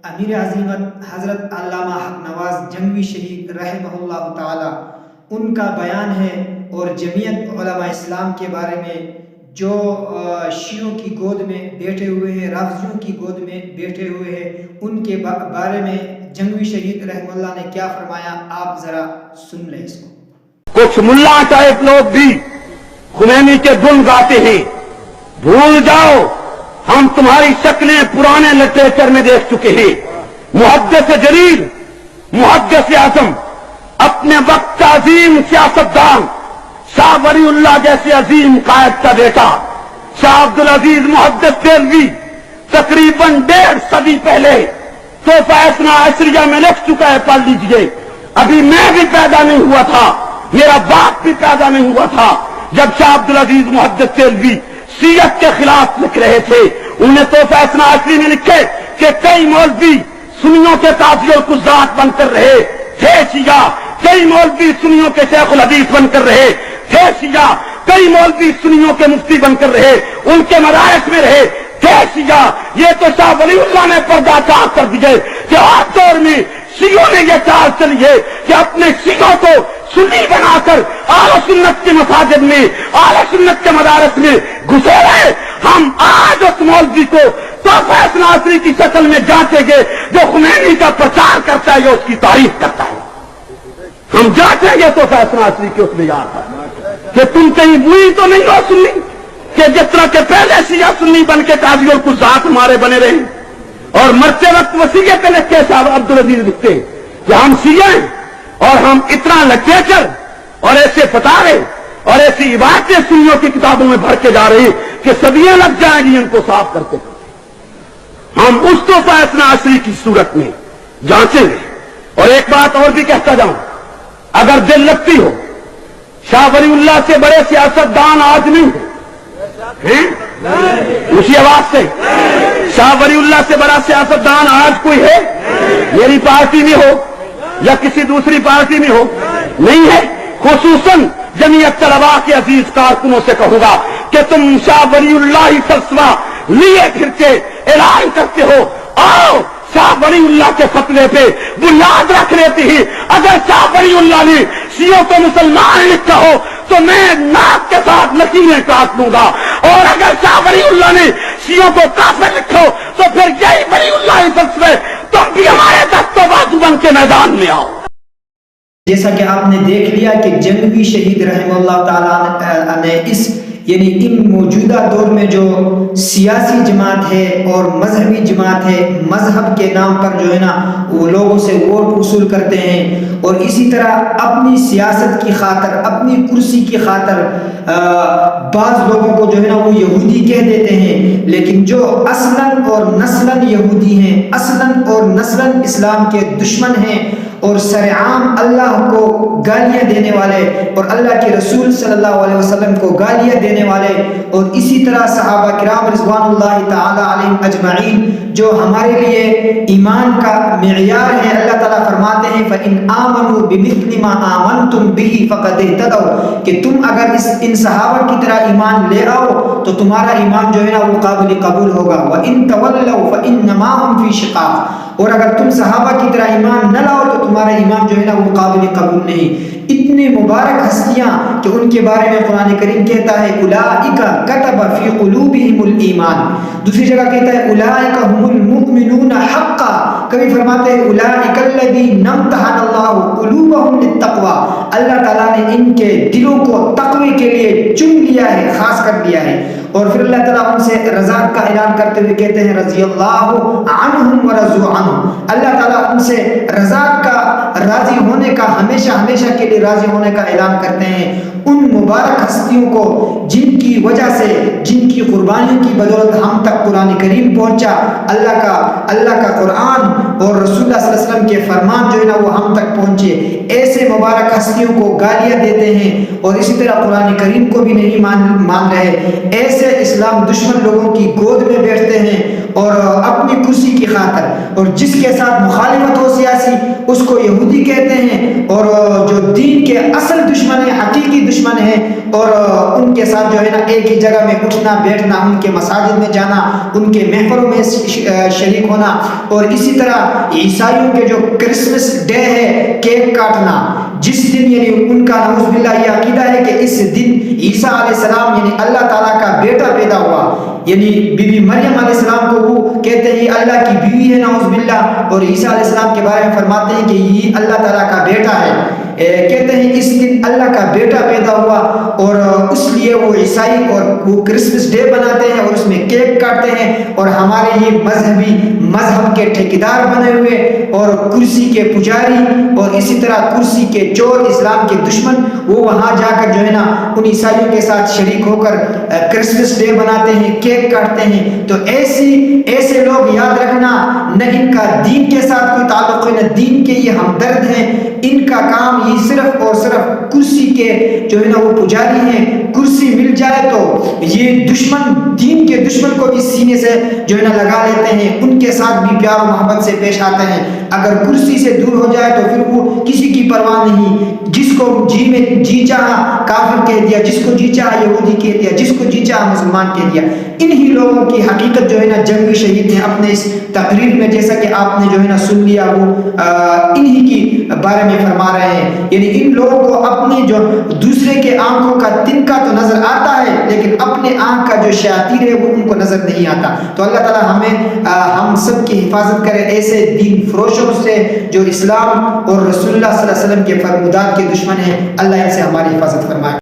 امیر عظیمت حضرت علامہ حق نواز جنگوی شہید رحمہ اللہ تعالی ان کا بیان ہے، اور جمعیت علماء اسلام کے بارے میں جو شیعوں کی گود میں بیٹھے ہوئے ہیں، رافضیوں کی گود میں بیٹھے ہوئے ہیں، ان کے بارے میں جنگوی شہید رحمہ اللہ نے کیا فرمایا، آپ ذرا سن لیں اس کو۔ کچھ ملا ٹائپ لوگ بھی خمینی کے گن گاتے ہیں، بھول جاؤ ہم تمہاری شکلیں پرانے لٹریچر میں دیکھ چکے ہیں۔ محدث جلیل، محدث اعظم، اپنے وقت کا عظیم سیاستدان شاہ ولی اللہ جیسے عظیم قائد کا بیٹا شاہ عبدالعزیز محدث دہلوی تقریباً 1.5 صدی پہلے تحفہ اثنا عشریہ میں لکھ چکا ہے، پڑھ لیجئے۔ ابھی میں بھی پیدا نہیں ہوا تھا، میرا باپ بھی پیدا نہیں ہوا تھا جب شاہ عبدالعزیز محدث دہلوی شیعت کے خلاف لکھ رہے تھے۔ انہوں نے تحفہ اثنا عشری میں لکھے کہ کئی مولوی سنیوں کے قاضی القضات بن کر رہے تھے شیعہ، کئی مولوی سنیوں کے شیخ الحدیث بن کر رہے تھے شیعہ، کئی مولوی سنیوں کے مفتی بن کر رہے، ان کے مدارس میں رہے تھے شیعہ۔ یہ تو شاہ ولی اللہ نے پردہ چاک کر دیے کہ ہر دور میں شیعوں نے یہ چال چلی ہے کہ اپنے شیعوں کو سنی بنا کر اہل سنت کے مساجد میں، اہل سنت کے مدارس میں گھسے رہے۔ ہم آج اس مولوی کو تحفہ اثنا عشری کی شکل میں جانچیں گے جو خمینی کا پرچار کرتا ہے یا اس کی تعریف کرتا ہے۔ ہم جانچیں گے تحفہ اثنا عشری کے اس معیار پر کہ تم کہیں بوئی تو نہیں ہو سنی، کہ جس طرح کے پہلے شیعہ سنی بن کے قاضی القضات ہمارے بنے رہے، اور مرتے وقت وصیت پہ لکھے صاحب عبدالعزیز لکھتے کہ ہم شیعہ ہیں اور ہم اتنا لٹریچر اور ایسے فتاوے اور ایسی عبادتیں سنیوں کی کتابوں میں بھر کے جا رہی کہ صدیاں لگ جائیں گی ان کو صاف کرتے۔ ہم اس تحفہ اثنا عشری کی صورت میں جانچیں گے۔ اور ایک بات اور بھی کہتا جاؤں، اگر دل لگتی ہو، شاہ ولی اللہ سے بڑے سیاستدان آج نہیں ہیں، اسی آواز سے شاہ ولی اللہ سے بڑا سیاستدان آج کوئی ہے؟ میری پارٹی میں ہو یا کسی دوسری پارٹی میں ہو، نہیں ہے۔ خصوصاً جمعیت طلباء کے عزیز کارکنوں سے کہوں گا کہ تم شاہ ولی اللہ ہی فلسفہ لیے پھر کے اعلان کرتے ہو، آؤ شاہ ولی اللہ کے فتوے پہ بنیاد رکھ لیتی ہی۔ اگر شاہ ولی اللہ نے شیعوں کو مسلمان لکھا ہو تو میں ناک کے ساتھ لکیریں کاٹ لوں گا، اور اگر شاہ ولی اللہ نے شیعوں کو کافر لکھا ہو تو پھر یہی ولی اللہ فلسفے تم بھی ہمارے دست و بازو بن کے میدان میں آؤ۔ جیسا کہ آپ نے دیکھ لیا کہ جنگوی شہید رحمہ اللہ تعالیٰ نے اس یعنی ان موجودہ دور میں جو سیاسی جماعت ہے اور مذہبی جماعت ہے، مذہب کے نام پر جو ہے نا وہ لوگوں سے ووٹ وصول کرتے ہیں، اور اسی طرح اپنی سیاست کی خاطر، اپنی کرسی کی خاطر بعض لوگوں کو جو ہے نا وہ یہودی کہہ دیتے ہیں، لیکن جو اصلاً اور نسلاً یہودی ہیں، اصلاً اور نسلاً اسلام کے دشمن ہیں، اور سرعام اللہ کو گالیاں دینے والے اور اللہ کے رسول صلی اللہ علیہ وسلم کو گالیاں دینے والے، اور اسی طرح صحابہ کرام رضوان اللہ تعالی علیہم اجمعین جو ہمارے لیے ایمان کا معیار ہے۔ اللہ تعالیٰ فرماتے ہیں فَإِنْ آمَنُوا بِمِثْلِ مَا آمَنْتُمْ بِهِ فَقَدْ اهْتَدَوْا، کہ تم اگر ان صحابہ کی طرح ایمان لے آؤ تو تمہارا ایمان جو ہے نا وہ قابل قبول ہوگا۔ وَإِنْ تَوَلَّوْا فَإِنَّمَا هُمْ فِي شِقَاقٍ، اور اگر تم صحابہ کی طرح ایمان نہ لاؤ تو تمہارا ایمان جو ہے نا وہ قابل قبول نہیں۔ اتنے مبارک ہستیاں کہ ان کے بارے میں قرآن کریم کہتا ہے اولئک کتب فی قلوبہم الایمان، دوسری جگہ کہتا ہے اولئک هم المؤمنون حقا، کبھی فرماتے ہیں اولئک الذین امتحن اللہ قلوبہم للتقوی، اللہ تعالیٰ نے ان کے دلوں کو تقوی کے لیے چن لیا ہے، خاص کر دیا ہے۔ اور پھر اللہ تعالیٰ ان سے رضاء کا اعلان کرتے ہوئے کہتے ہیں رضی اللہ عنہم ورضوا عنہ، اللہ تعالیٰ ان سے رضا کا، راضی ہونے کا، ہمیشہ ہمیشہ کے لیے راضی ہونے کا اعلان کرتے ہیں۔ ان مبارک ہستیوں کو جن کی وجہ سے، جن کی قربانیوں کی بدولت ہم تک قرآن کریم پہنچا، اللہ کا قرآن اور رسول اللہ صلی اللہ علیہ وسلم کے فرمان جو ہے نا وہ ہم تک پہنچے، ایسے مبارک ہستیوں کو گالیاں دیتے ہیں اور اسی طرح قرآن کریم کو بھی نہیں مان رہے، ایسے اسلام دشمن لوگوں کی گود میں بیٹھتے ہیں اور اپنی کرسی کی خاطر، اور جس کے ساتھ مخالفت ہو سیاسی اس کو یہودی کہتے ہیں، اور جو دین کے اصل دشمن ہیں، حقیقی دشمن ہیں، اور ان کے ساتھ جو ہے نا ایک ہی جگہ میں اٹھنا بیٹھنا، ان کے مساجد میں جانا، ان کے محفلوں میں شریک ہونا، اور اسی طرح عیسائیوں کے جو کرسمس ڈے ہے کیک کاٹنا، جس دن یعنی ان کا نعوذ باللہ یہ عقیدہ ہے کہ اس دن عیسیٰ علیہ السلام یعنی اللہ تعالیٰ کا بیٹا پیدا ہوا، یعنی بی بی مریم علیہ السلام کو وہ کہتے ہیں یہ اللہ کی بیوی ہے نعوذ باللہ، اور عیسیٰ علیہ السلام کے بارے میں فرماتے ہیں کہ یہ اللہ تعالیٰ کا بیٹا ہے، کہتے ہیں اس دن اللہ کا بیٹا پیدا ہوا، اور اس لیے وہ عیسائی اور وہ کرسمس ڈے بناتے ہیں اور اس میں کیک کاٹتے ہیں، اور ہمارے یہ مذہبی مذہب کے ٹھیکیدار بنے ہوئے اور کرسی کے پجاری اور اسی طرح کرسی کے چور، اسلام کے دشمن، وہ وہاں جا کر جو ہے نا ان عیسائیوں کے ساتھ شریک ہو کر کرسمس ڈے بناتے ہیں، کیک کاٹتے ہیں۔ تو ایسے لوگ یاد رکھنا، نہ ان کا دین کے ساتھ کوئی تعلق ہے، نہ دین کے یہ ہمدرد ہیں، ان کا کام یہ صرف اور صرف کرسی کے جو ہے نا وہ پجاری ہیں، کرسی مل جائے تو یہ دشمن، دین کے دشمن کو بھی سینے سے جو ہے نا لگا لیتے ہیں، ان کے ساتھ بھی پیار و محبت سے پیش آتے ہیں، اگر کرسی سے دور ہو جائے تو پھر وہ کسی کی پرواہ نہیں، جس کو جی چاہا کافر کہہ دیا، جس کو جی چاہا یہودی کہہ دیا، جس کو جی چاہا مسلمان کہہ دیا۔ انہی لوگوں کی حقیقت جو ہے نا جنگی شہید نے اپنے اس تقریر میں جیسا کہ آپ نے جو ہے نا سن لیا، وہ انہی کی بارے میں فرما رہے ہیں، یعنی ان لوگوں کو اپنی جو دوسرے کے آنکھوں کا تنکا تو نظر آتا ہے لیکن اپنے آنکھ کا جو شیاطین ہے وہ ان کو نظر نہیں آتا۔ تو اللہ تعالی ہم سب کی حفاظت کرے ایسے دین فروشوں سے جو اسلام اور رسول اللہ صلی اللہ علیہ وسلم کے فرمودات کے دشمن ہیں، اللہ ان سے ہماری حفاظت فرمائے۔